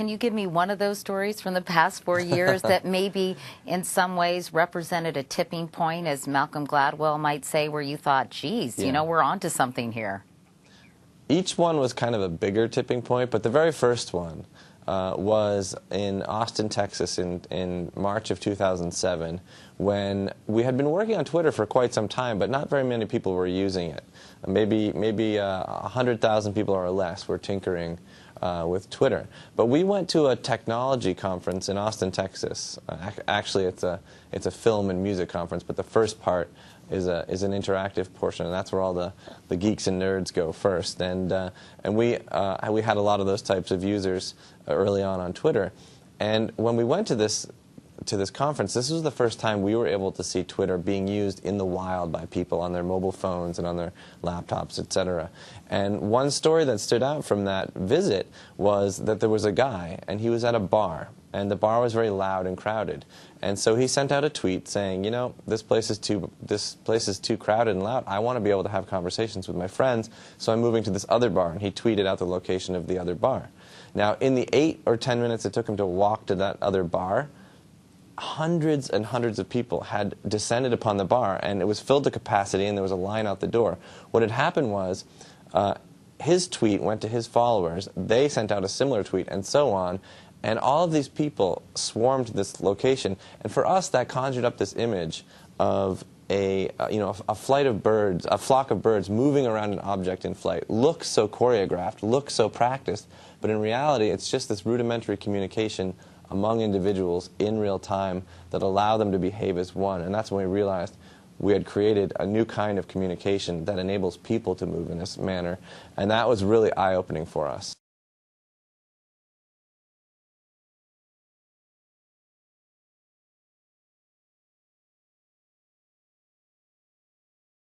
can you give me one of those stories from the past 4 years that maybe in some ways represented a tipping point, as Malcolm Gladwell might say, where you thought, geez, you know, we're onto something here? Each one was kind of a bigger tipping point, but the very first one was in Austin, Texas in March of 2007, when we had been working on Twitter for quite some time, but not very many people were using it. Maybe 100,000 people or less were tinkering with Twitter. But we went to a technology conference in Austin, Texas. Actually, it's a film and music conference, but the first part is an interactive portion, and that's where all the geeks and nerds go first. And we had a lot of those types of users early on Twitter. And when we went to this conference, this was the first time we were able to see Twitter being used in the wild by people on their mobile phones and on their laptops, etc. And one story that stood out from that visit was that there was a guy, and he was at a bar, and the bar was very loud and crowded. And so he sent out a tweet saying, you know, this place is too crowded and loud. I want to be able to have conversations with my friends, so I'm moving to this other bar. And he tweeted out the location of the other bar. Now, in the 8 or 10 minutes it took him to walk to that other bar, hundreds and hundreds of people had descended upon the bar, and it was filled to capacity, and there was a line out the door. What had happened was his tweet went to his followers, they sent out a similar tweet, and so on, and all of these people swarmed to this location. And for us, that conjured up this image of a flight of birds, a flock of birds moving around an object in flight. Looks so choreographed, looks so practiced, but in reality, it's just this rudimentary communication among individuals in real time that allow them to behave as one. And that's when we realized we had created a new kind of communication that enables people to move in this manner. And that was really eye-opening for us.